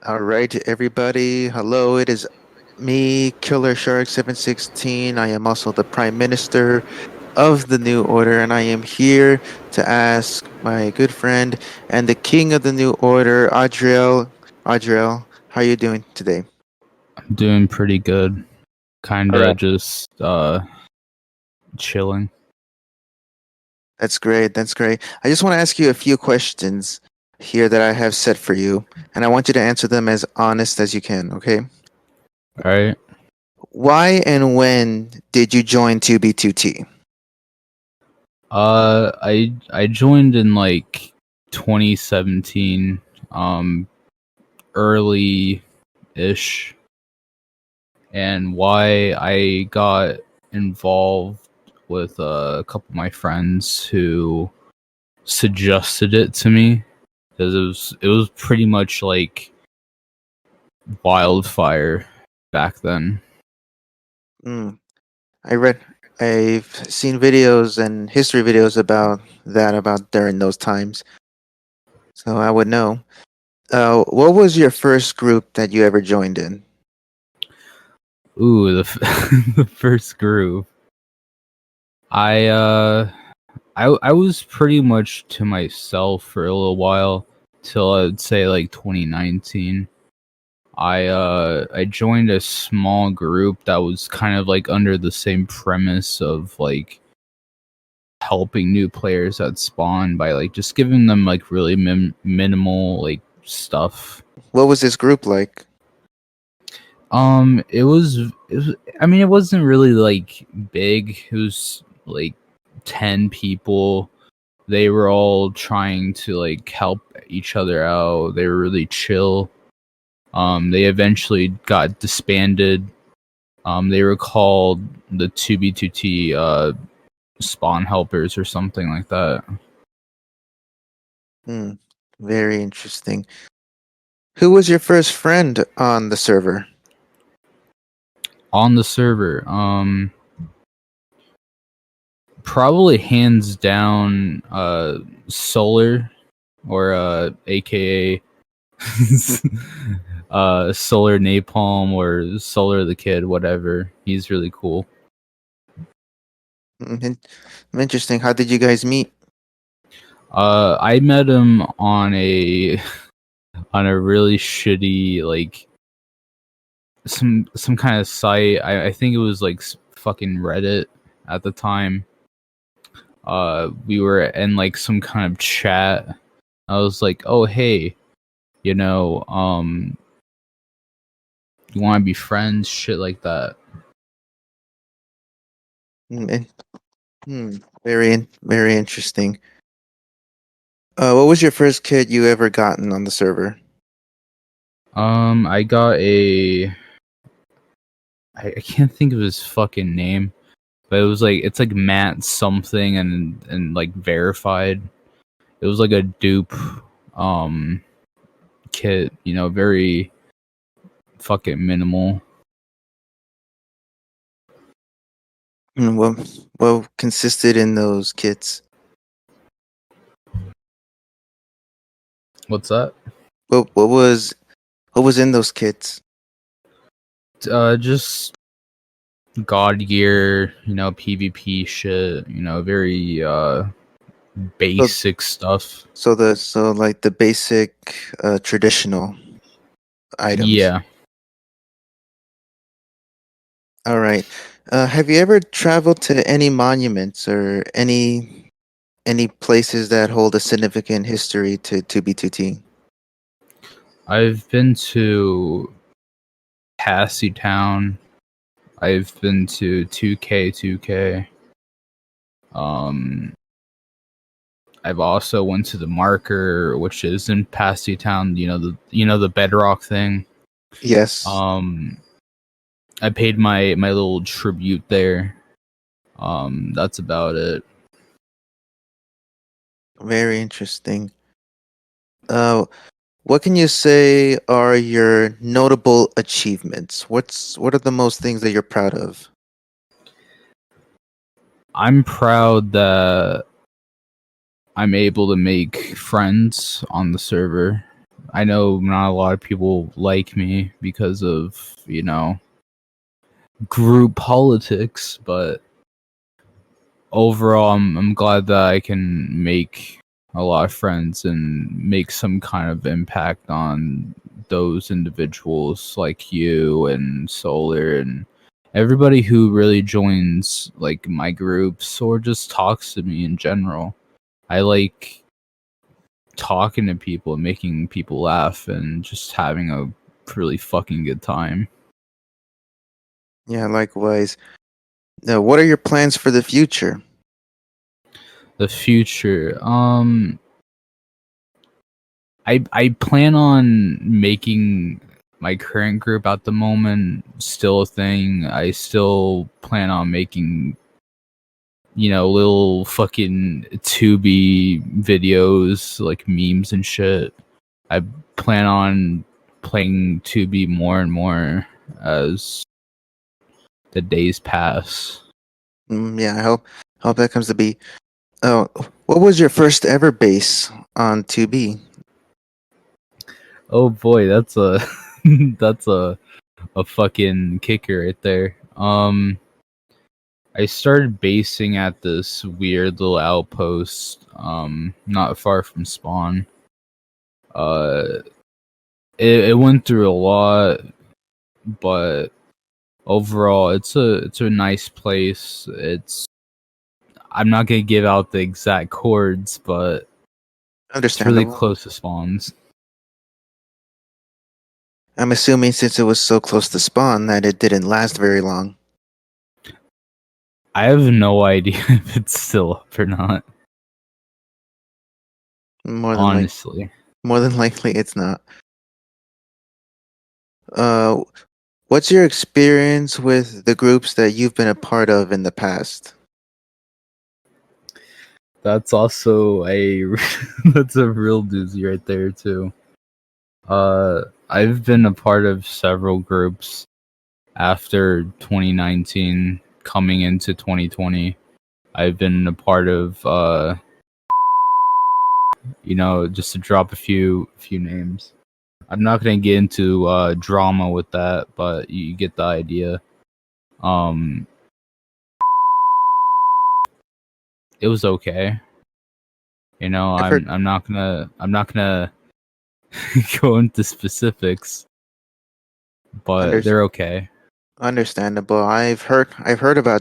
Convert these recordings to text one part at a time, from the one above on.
All right, everybody. Hello, it is me, Killer Shark 716. I am also the Prime Minister of the New Order, and I am here to ask my good friend and the King of the New Order, Aodrael. Aodrael, how are you doing today? I'm doing pretty good. All Kinda right, just chilling. that's great. That's great. I just want to ask you a few questions here that I have set for you, and I want you to answer them as honest as you can, okay? Alright. Why and when did you join 2B2T? I joined in like 2017, um early ish, and why I got involved with a couple of my friends who suggested it to me because it was pretty much like wildfire back then. Mm. I've seen videos and history videos about that, about during those times. So I would know. What was your first group that you ever joined in? Ooh, the first group. I uh I was pretty much to myself for a little while till I'd say like 2019. I joined a small group that was kind of like under the same premise of like helping new players at spawn by like just giving them like really minimal like stuff. What was this group like? It was I mean it wasn't really like big. It was like 10 people. They were all trying to like help each other out. They were really chill. They eventually got disbanded. They were called the 2B2T spawn helpers or something like that. Hmm, very interesting. Who was your first friend on the server? On the server, probably hands down Solar, or aka Solar Napalm, or Solar the Kid, whatever. He's really cool. Mhm. Interesting. How did you guys meet? I met him on a on a really shitty like some kind of site. I think it was like fucking Reddit at the time. We were in like some kind of chat. I was like, "Oh hey, you know, you want to be friends?" Shit like that. Mm, in- very interesting. What was your first kid you ever gotten on the server? I got a. I can't think of his fucking name, but it's like Matt something and like verified. It was like a dupe, um, kit. Very fucking minimal. What consisted in those kits? What's that? What was in those kits? Just God gear, PvP shit, very So, basic stuff. so like the basic traditional items. Yeah. All right. Have you ever traveled to any monuments or any places that hold a significant history to 2B2T? I've been to Passy Town. I've been to 2K. Um, I've also went to the Marker, which is in Passy Town. The Bedrock thing. Yes. Um, I paid my little tribute there. That's about it. Very interesting. Uh, what can you say are your notable achievements? What are the most things that you're proud of? I'm proud that I'm able to make friends on the server. I know not a lot of people like me because of, group politics, but overall, I'm glad that I can make a lot of friends and make some kind of impact on those individuals like you and Solar and everybody who really joins like my groups or just talks to me in general. I like talking to people and making people laugh and just having a really fucking good time. Yeah, likewise. Now, what are your plans for the future? The future, I plan on making my current group at the moment still a thing. I still plan on making, little fucking Tubi videos like memes and shit. I plan on playing Tubi more and more as the days pass. Yeah, I hope that comes to be. Oh, what was your first ever base on 2B? Oh boy, that's a that's a fucking kicker right there. I started basing at this weird little outpost, not far from spawn. Uh, it went through a lot, but overall, it's a nice place. I'm not gonna give out the exact chords, but it's really Understandable. close to spawns. I'm assuming since it was so close to spawn that it didn't last very long. I have no idea if it's still up or not. More than like Honestly, more than likely it's not. Uh what's your experience with the groups that you've been a part of in the past? that's also a that's a real doozy right there too. I've been a part of several groups after 2019 coming into 2020. I've been a part of just to drop a few names. I'm not going to get into drama with that, but you get the idea. Um it was okay. I've heard I'm not going to go into specifics, under, but they're okay. understandable. I've heard about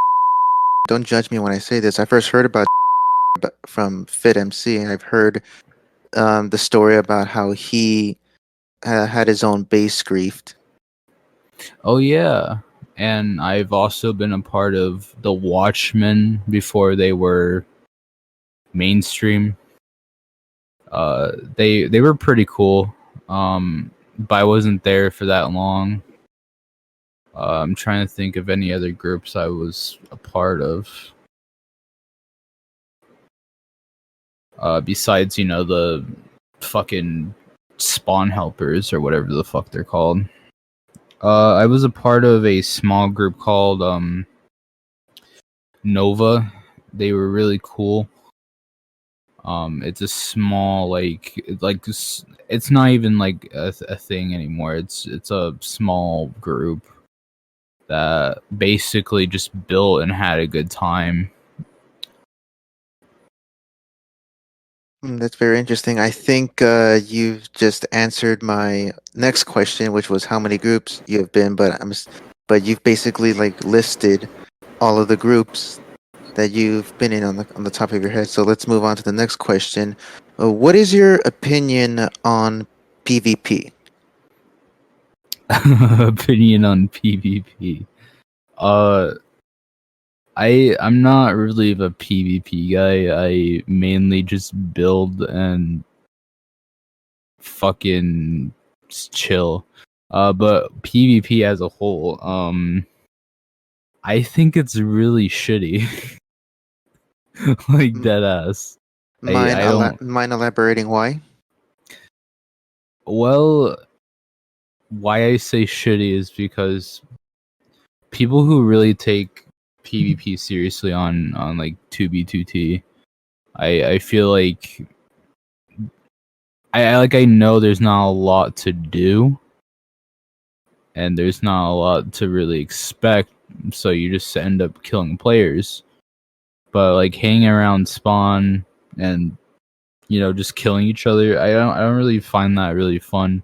don't judge me when I say this. I first heard about from Fit MC, and I've heard the story about how he had his own base griefed. Oh yeah. And I've also been a part of the Watchmen before they were mainstream. They were pretty cool. But I wasn't there for that long. I'm trying to think of any other groups I was a part of. Besides, the fucking spawn helpers or whatever the fuck they're called. I was a part of a small group called Nova. They were really cool. It's a small it's not even like a thing anymore. It's a small group that basically just built and had a good time. That's very interesting. I think you've just answered my next question, which was how many groups you have been. But you've basically like listed all of the groups that you've been in on the top of your head. So let's move on to the next question. What is your opinion on PvP? Opinion on PvP. Uh, I'm not really a PvP guy. I mainly just build and fucking chill. But PvP as a whole, I think it's really shitty. Like M- dead ass. I don't. mind elaborating why? Well, why I say shitty is because people who really take PvP seriously on like 2B2T, I feel like I know there's not a lot to do, and there's not a lot to really expect, so you just end up killing players. But like hanging around spawn and just killing each other, I don't really find that really fun.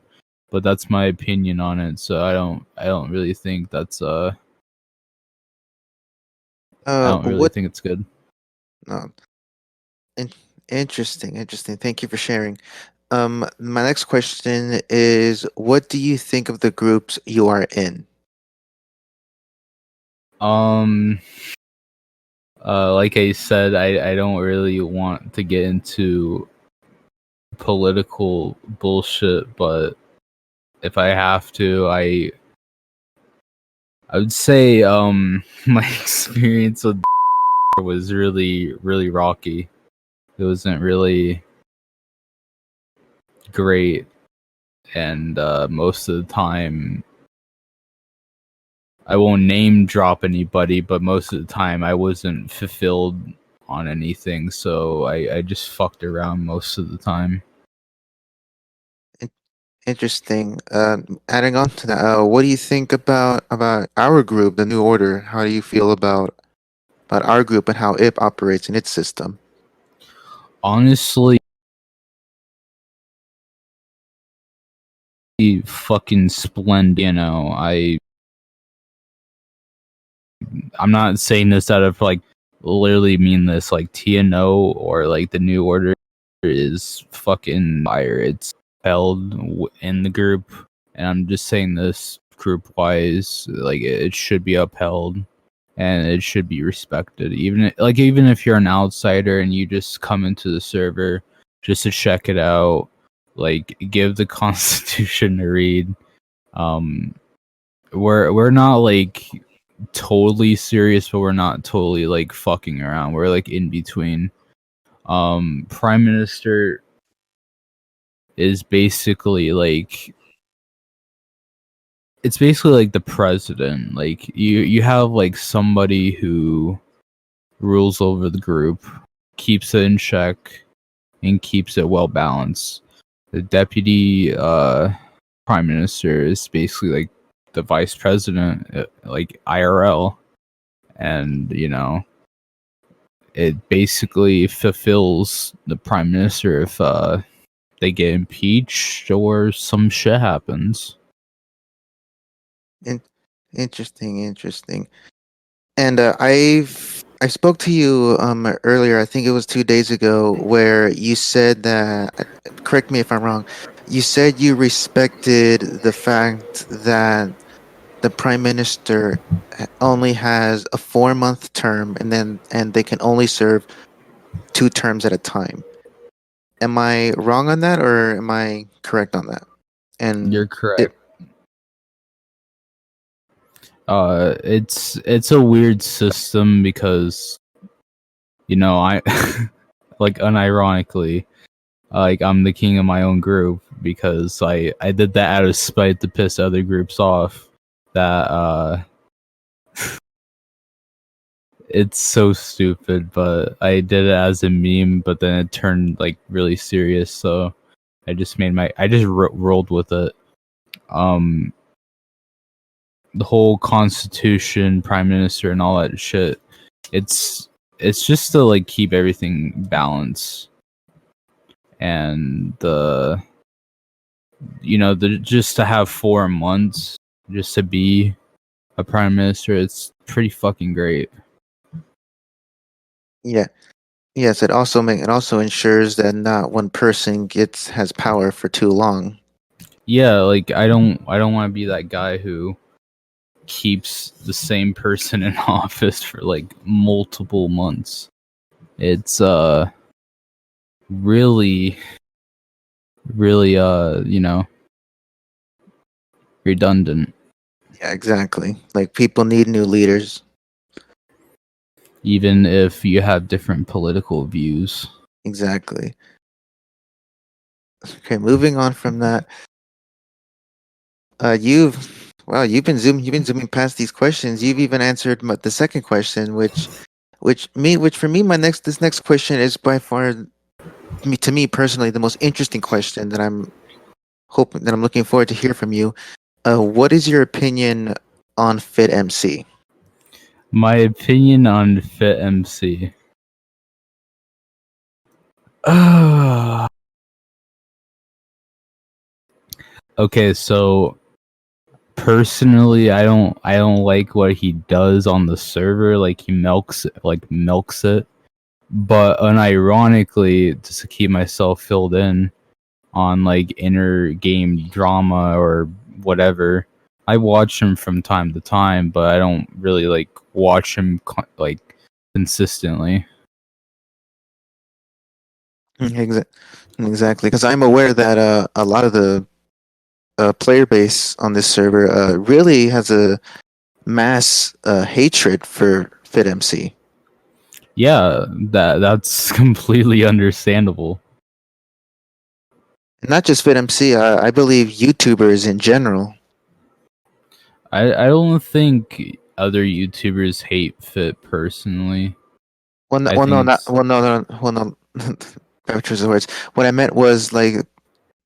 But that's my opinion on it. So I don't really think that's I don't really What? think it's good. No, in, interesting, interesting. Thank you for sharing. My next question is, what do you think of the groups you are in? Um, like I said, I don't really want to get into political bullshit, but if I have to, I would say my experience with was really rocky. It wasn't really great, and most of the time I won't name drop anybody, but most of the time I wasn't fulfilled on anything, so I just fucked around most of the time. In- Interesting. Adding on to that, what do you think about our group, the New Order? How do you feel about our group and how it operates in its system? Honestly, fucking splendid. I'm not saying this out of like literally mean this. Like TNO or like the New Order is fucking fire. It's held in the group, and I'm just saying this group wise. Like it should be upheld and it should be respected. Even if you're an outsider and you just come into the server just to check it out, like give the Constitution a read. Um, we're not like totally serious, but we're not totally like fucking around. We're like in between. Prime Minister is basically like it's basically like the president. Like you have like somebody who rules over the group, keeps it in check, and keeps it well balanced. The deputy prime minister is basically like the vice president, like IRL, and it basically fulfills the prime minister if they get impeached or some shit happens. In- Interesting, interesting. And I spoke to you earlier. I think it was 2 days ago, where you said that. Correct me if I'm wrong. You said you respected the fact that the prime minister only has a 4 month term, and they can only serve 2 terms at a time. Am I wrong on that, or am I correct on that? And You're it, correct. It's a weird system because I like unironically like I'm the king of my own group because I did that out of spite to piss other groups off. That it's so stupid, but I did it as a meme, but then it turned like really serious, so I just rolled with it. Um, the whole constitution, prime minister, and all that shit. It's it's just to like keep everything balanced, and just to have 4 months just to be a prime minister, it's pretty fucking great. yeah, yes, it also ensures that not one person gets has power for too long. Yeah, like I don't want to be that guy who keeps the same person in office for like multiple months. It's really really redundant, Yeah, exactly. Like people need new leaders. even if you have different political views. Exactly. Okay, moving on from that. You've been zooming past these questions. You've even answered the second question, which for me, my next this next question is by far. to me personally, the most interesting question that I'm looking forward to hear from you. What is your opinion on FitMC? My opinion on Fit MC. Okay, so personally, I don't like what he does on the server. Like he milks it. But unironically, just to keep myself filled in on like inner game drama or whatever, I watch him from time to time, but I don't really like watch him like consistently. Exa- Exactly, because I'm aware that a lot of the player base on this server really has a mass hatred for FitMC. Yeah, that's completely understandable. Not just FitMC, I believe YouTubers in general. I don't think other YouTubers hate Fit personally. I Well, no, think not it's well, no, no, well, no. Better choose the words. What I meant was like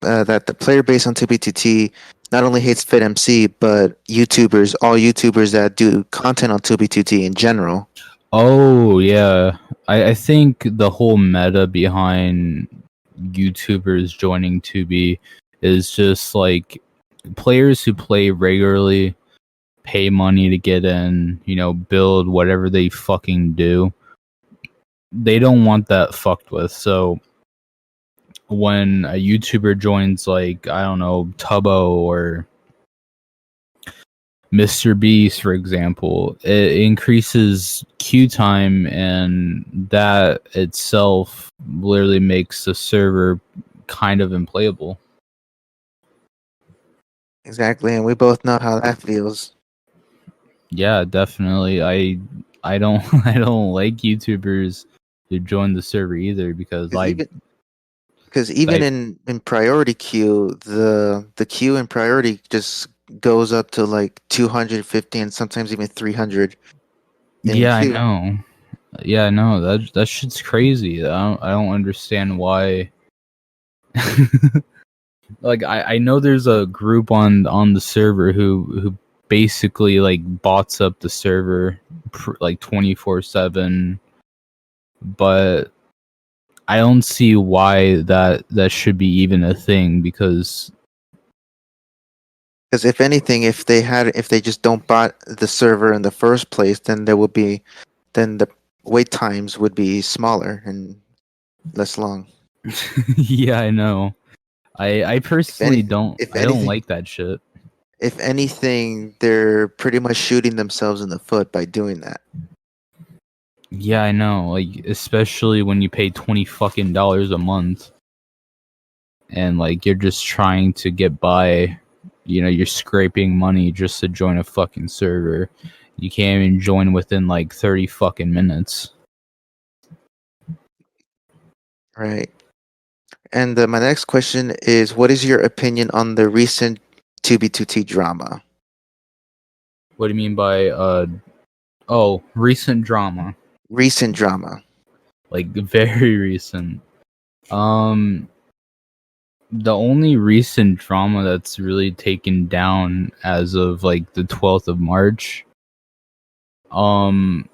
that the player base on 2B2T not only hates FitMC, but YouTubers, all YouTubers that do content on 2B2T in general. oh yeah. I think the whole meta behind YouTubers joining 2B is just like players who play regularly pay money to get in, build whatever they fucking do. They don't want that fucked with. So when a YouTuber joins, like, I don't know, Tubbo or Mr. Beast, for example, it increases queue time, and that itself literally makes the server kind of unplayable. Exactly, and we both know how that feels. Yeah, definitely. I don't I don't like YouTubers who join the server either because Because I even I in priority queue, the queue in priority just goes up to like 250 and sometimes even 300 in yeah, I queue. know. Yeah, no, that shit's crazy. I don't understand why. Like I know there's a group on the server who basically like bots up the server like 24/7, but I don't see why that should be even a thing because Because if anything, if they just don't bot the server in the first place, then then the wait times would be smaller and less long. yeah, I know. I If personally any, don't if I don't anything, like that shit. if anything, they're pretty much shooting themselves in the foot by doing that. Yeah, I know. Like especially when you pay 20 fucking dollars a month and like you're just trying to get by, you're scraping money just to join a fucking server. You can't even join within like 30 fucking minutes. Right. And my next question is, what is your opinion on the recent 2B2T drama? What do you mean by recent drama? Recent drama. Like very recent. Um the only recent drama that's really taken down as of like the 12th of March, um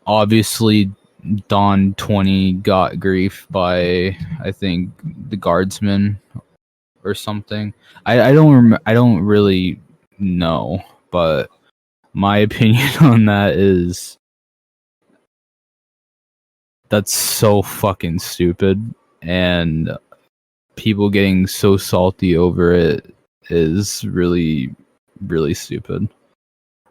obviously Don 20 got grief by I think the guardsman or something. I don't really know, but my opinion on that is that's so fucking stupid, and people getting so salty over it is really really stupid.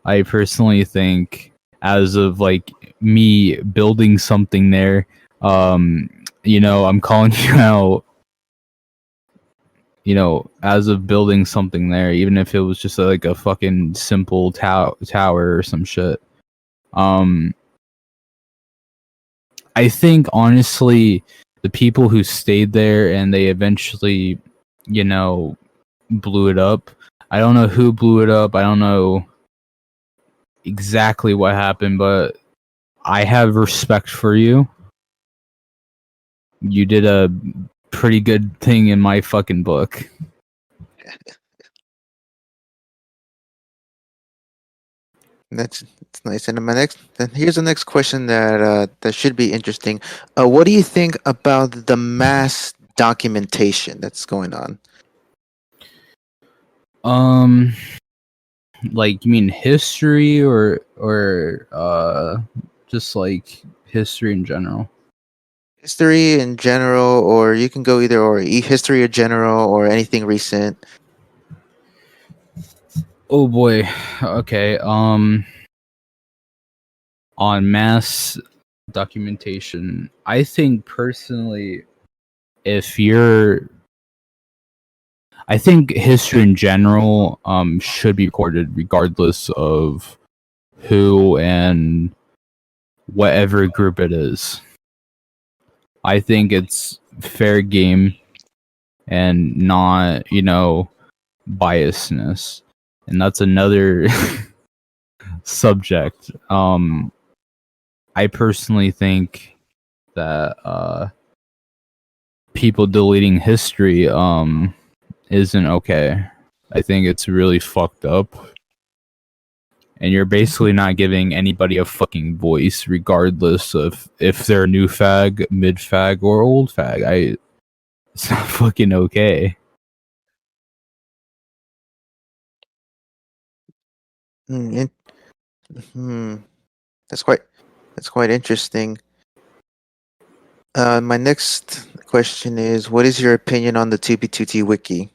I personally think as of like me building something there, I'm calling you out, as of building something there, even if it was just like a fucking simple tower or some shit. Um, I think honestly, the people who stayed there and they eventually, you know, blew it up. I don't know who blew it up. I don't know exactly what happened, but I have respect for you You did a pretty good thing in my fucking book. That's nice. And my next, then here's the next question that should be interesting. What do you think about the mass documentation that's going on? Um, like you mean history or just like history in general? History in general, or you can go either or history in general or anything recent. Oh boy. Okay. On mass documentation, I think personally, if you're I think history in general should be recorded regardless of who and whatever group it is. I think it's fair game and not, biasness. And that's another subject. I personally think that people deleting history isn't okay. I think it's really fucked up. And you're basically not giving anybody a fucking voice, regardless of if they're new fag, mid fag, or old fag. It's not fucking okay. Hmm, hmm, that's quite that's quite interesting. My next question is, what is your opinion on the 2B2T wiki?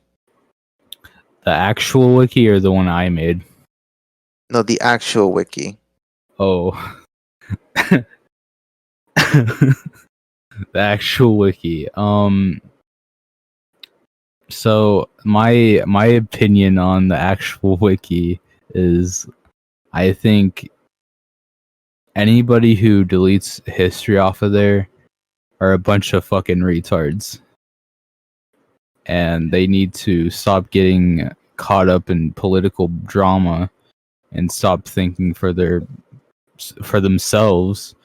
The actual wiki or the one I made? No, the actual wiki. Oh, the actual wiki. So my opinion on the actual wiki is, I think anybody who deletes history off of there are a bunch of fucking retards, and they need to stop getting caught up in political drama and stop thinking for themselves,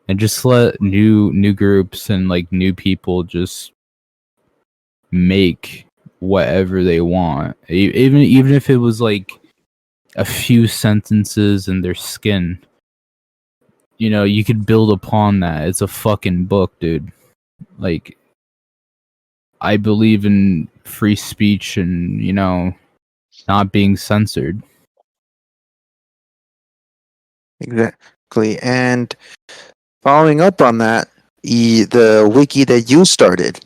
and just let new groups and like new people just make whatever they want. Even if it was like a few sentences in their skin, you could build upon that. It's a fucking book, dude. Like, I believe in free speech and, not being censored. Exactly. And following up on that, the wiki that you started.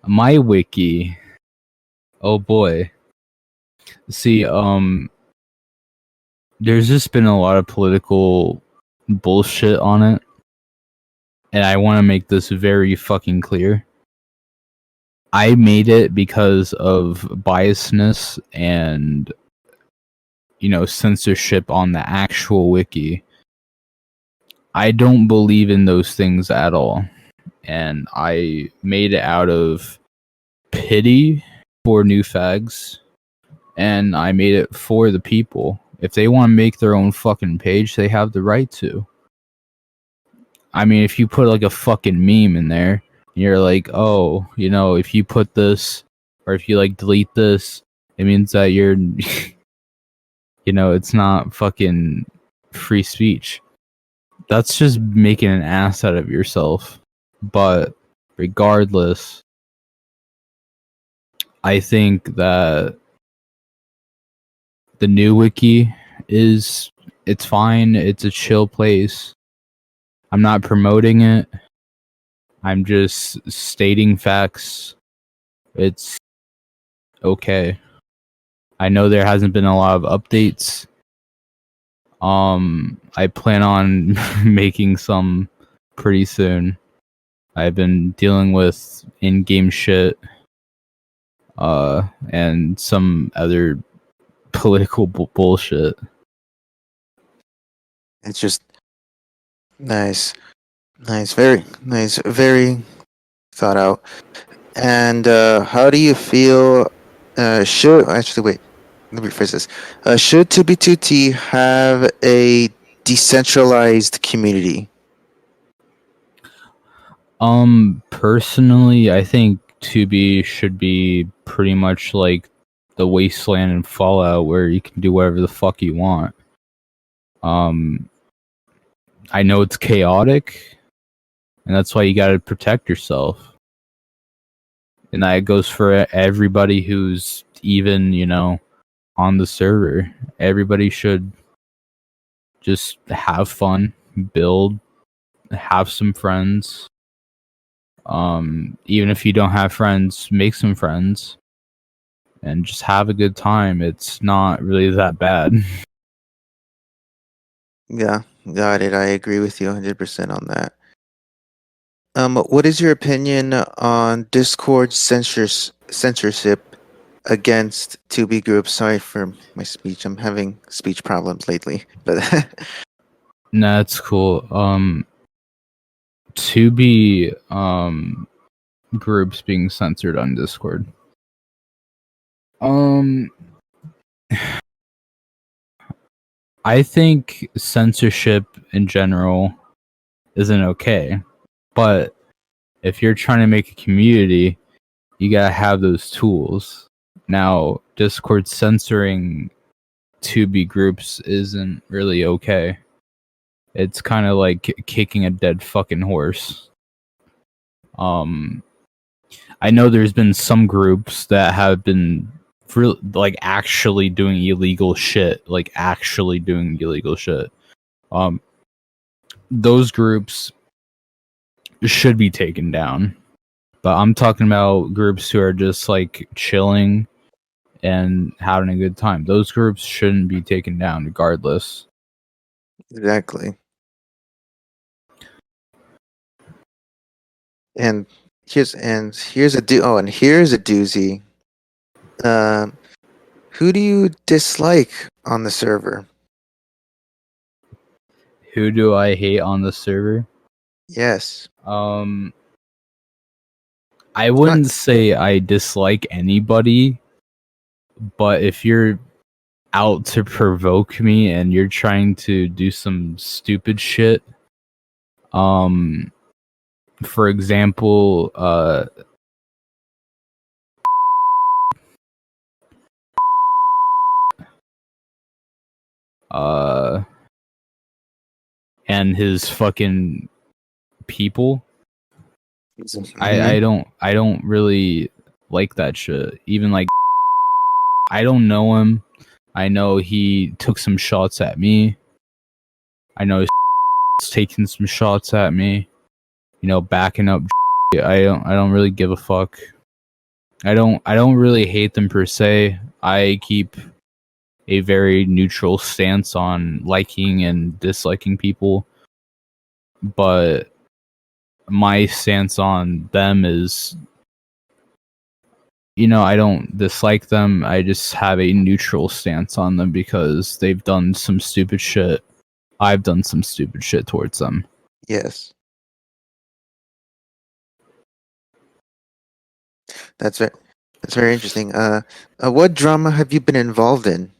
My wiki, oh boy. See, there's just been a lot of political bullshit on it, and I want to make this very fucking clear. I made it because of biasness and, censorship on the actual wiki. I don't believe in those things at all. And I made it out of pity for new fags, and I made it for the people. If they want to make their own fucking page, they have the right to. I mean, if you put like a fucking meme in there, and you're like, oh, if you put this, or if you like delete this, it means that you're, it's not fucking free speech. That's just making an ass out of yourself. But regardless, I think that the new wiki it's fine. It's a chill place. I'm not promoting it. I'm just stating facts. It's okay. I know there hasn't been a lot of updates. I plan on making some pretty soon. I've been dealing with in-game shit, and some other political bullshit. It's just nice, nice, very nice, very thought out. And how do you feel? Should actually wait. Let me rephrase this. Should 2B2T have a decentralized community? Personally, I think 2B should be pretty much like the Wasteland and Fallout, where you can do whatever the fuck you want. Um, I know it's chaotic, and that's why you gotta protect yourself. And that goes for everybody who's even, on the server. Everybody should just have fun, build, have some friends. Even if you don't have friends, make some friends and just have a good time. It's not really that bad. Yeah, got it. I agree with you 100% on that. What is your opinion on Discord censorship against 2B groups? Sorry for my speech. I'm having speech problems lately, but Nah, that's cool. To be groups being censored on Discord. Um, I think censorship in general isn't okay, but if you're trying to make a community, you gotta have those tools. Now, Discord censoring 2B groups isn't really okay. It's kind of like kicking a dead fucking horse. Um, I know there's been some groups that have been like actually doing illegal shit, Um, those groups should be taken down. But I'm talking about groups who are just like chilling and having a good time. Those groups shouldn't be taken down regardless. exactly. And here's a doozy. Um, who do you dislike on the server? Who do I hate on the server? Yes. Um, I It's not wouldn't say I dislike anybody, but if you're out to provoke me and you're trying to do some stupid shit, um, for example, uh, and his fucking people, I Mhm. don't I don't really like that shit. Even like I don't know him. I know he took some shots at me. I know he's taking some shots at me. Backing up. I don't really give a fuck. I don't really hate them per se. I keep a very neutral stance on liking and disliking people, but my stance on them is, I don't dislike them. I just have a neutral stance on them because they've done some stupid shit. I've done some stupid shit towards them. Yes. That's very that's very interesting. What drama have you been involved in?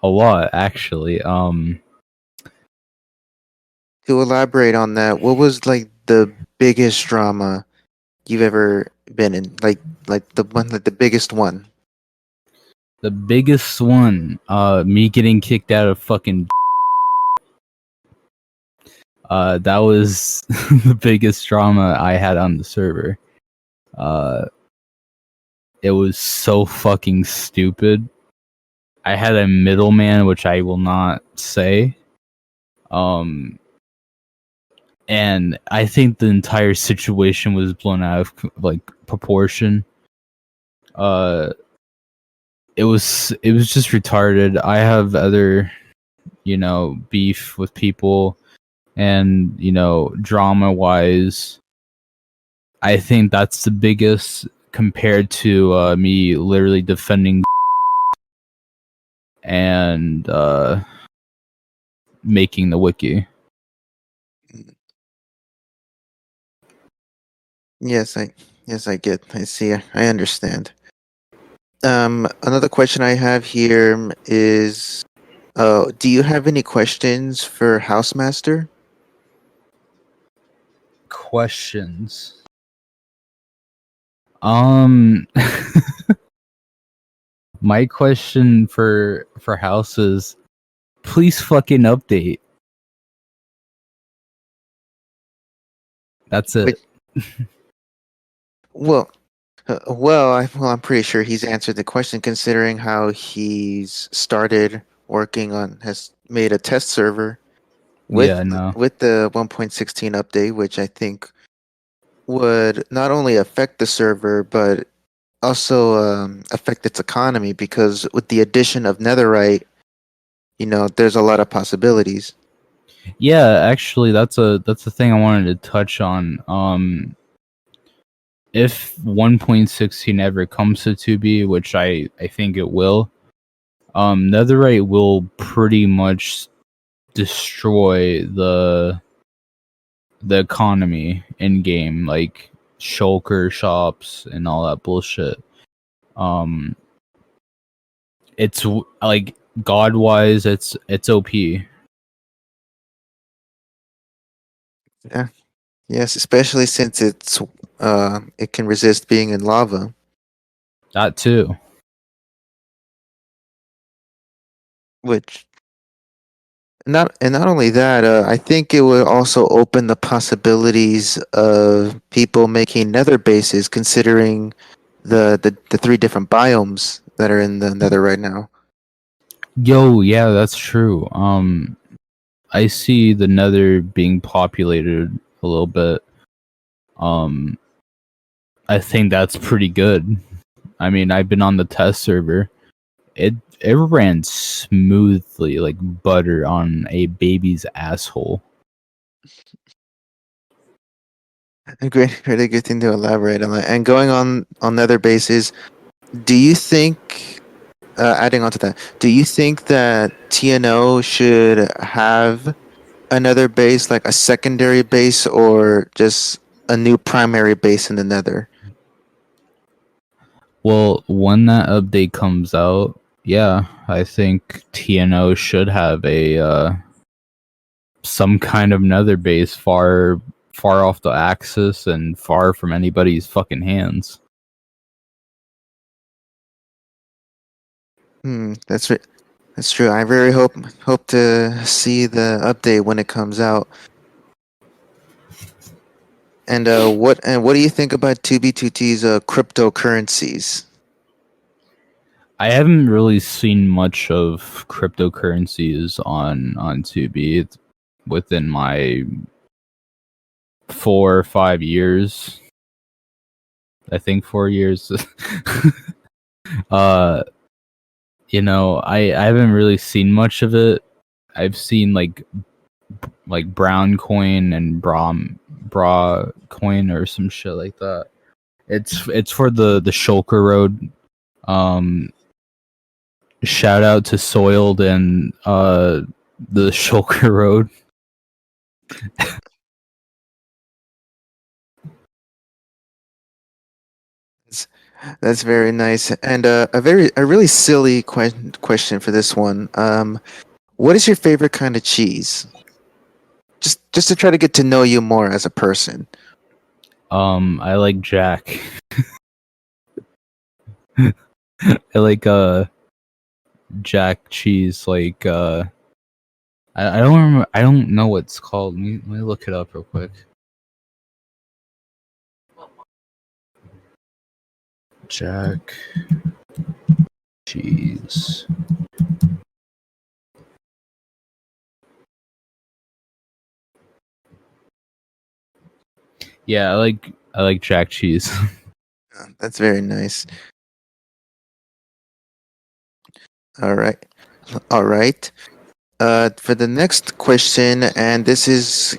A lot, actually. To elaborate on that, what was like the biggest drama you've ever been in? Like the biggest one. The biggest one, me getting kicked out of fucking. That was the biggest drama I had on the server. Uh, it was so fucking stupid. I had a middleman, which I will not say. Um, and I think the entire situation was blown out of like proportion. Uh, it was just retarded. I have other, beef with people, and drama wise, I think that's the biggest compared to me literally defending and making the wiki. Yes, I get. I see. I understand. Another question I have here is, do you have any questions for Housemaster? Questions. Um, my question for House is, please fucking update. That's Which, it. well, I'm pretty sure he's answered the question considering how he's started working on has made a test server Yeah, no. with the 1.16 update, which I think would not only affect the server but also affect its economy because with the addition of netherite, there's a lot of possibilities. Yeah, actually, that's a thing I wanted to touch on. If 1.16 ever comes to 2B, which I think it will, Netherite will pretty much destroy the economy in game, like shulker shops and all that bullshit. Um, it's like god wise, it's OP. Yeah. Yes, especially since it can resist being in lava, That too. which not only that, I think it would also open the possibilities of people making nether bases, considering the three different biomes that are in the nether right now. Yo, yeah, that's true. I see the Nether being populated a little bit. Um, I think that's pretty good. I mean, I've been on the test server. It ran smoothly like butter on a baby's asshole. A great, really good thing to elaborate on that. And going on nether bases, do you think, adding on to that, do you think that TNO should have another base, like a secondary base, or just a new primary base in the nether? Well, when that update comes out, yeah, I think TNO should have a some kind of nether base far off the axis and far from anybody's fucking hands. That's true. I very hope to see the update when it comes out. And what do you think about 2B2T's cryptocurrencies? I haven't really seen much of cryptocurrencies on 2B. It's within my 4 or 5 years. I think 4 years. uh, I haven't really seen much of it. I've seen like brown coin and bra coin or some shit like that. It's for the shulker road. Um, shout out to Soiled and the shulker road. That's very nice. And a really silly question for this one. What is your favorite kind of cheese? Just to try to get to know you more as a person. I like Jack. I like Jack cheese. Like I don't remember. I don't know what it's called. Let me look it up real quick. Jack cheese. Yeah, I like Jack cheese. That's very nice. All right, all right. For the next question, and answer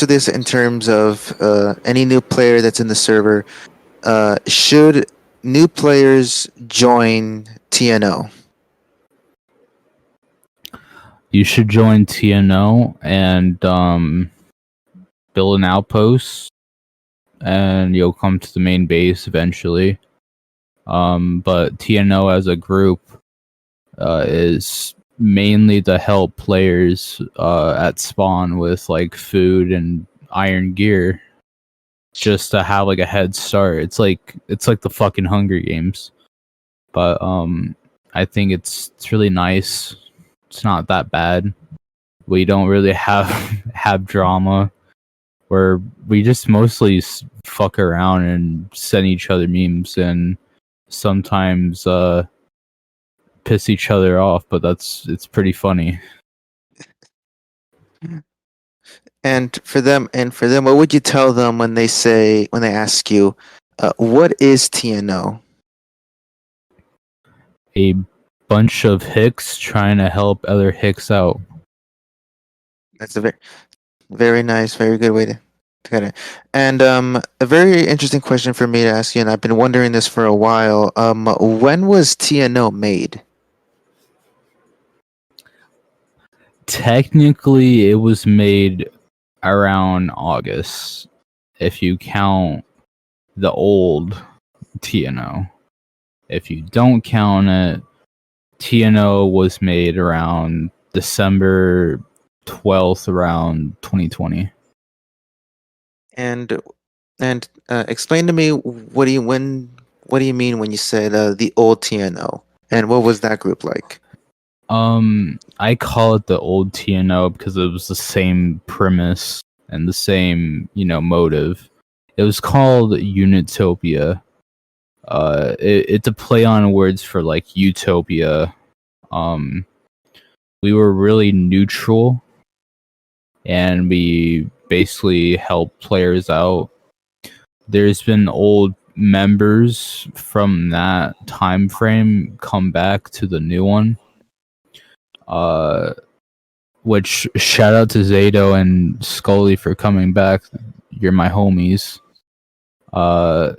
this in terms of any new player that's in the server. Should new players join TNO? You should join TNO and build an outpost, and you'll come to the main base eventually. But TNO as a group is mainly to help players at spawn with like food and Iron Gear just to have like a head start. It's like the fucking Hunger Games. But I think it's really nice. It's not that bad. We don't really have have drama where we just mostly fuck around and send each other memes and sometimes piss each other off, but it's pretty funny. And for them, what would you tell them when they ask you, what is TNO? A bunch of hicks trying to help other hicks out. That's a very nice, very good way to get it. And a very interesting question for me to ask you, and I've been wondering this for a while. When was TNO made? Technically, it was made around August, if you count the old TNO. If you don't count it, TNO was made around December 12th, around 2020. And explain to me what do you mean when you said the old TNO, and what was that group like? I call it the old TNO because it was the same premise and the same, motive. It was called Unitopia. It's a play on words for like utopia. Um, we were really neutral, and we basically helped players out. There's been old members from that time frame come back to the new one. Uh, which shout out to Zato and Scully for coming back. You're my homies. Uh,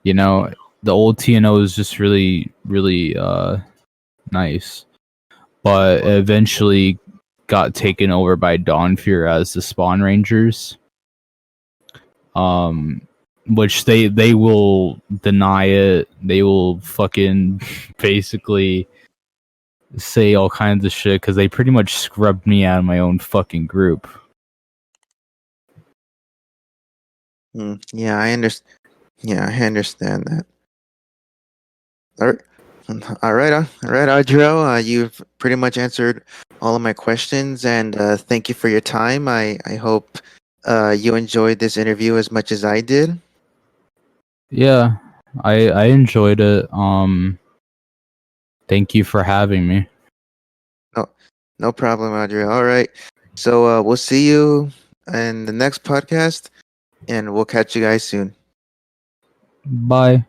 the old TNO is just really, really nice, but eventually got taken over by Dawnfear as the Spawn Rangers. Um, which they will deny it. They will fucking basically say all kinds of shit because they pretty much scrubbed me out of my own fucking group. Yeah, I understand. Yeah, I understand that. All right, all right, Audrell. You've pretty much answered all of my questions, and thank you for your time. I hope you enjoyed this interview as much as I did. Yeah, I enjoyed it. Thank you for having me. No, no problem, Audrey. All right. So we'll see you in the next podcast, and we'll catch you guys soon. Bye.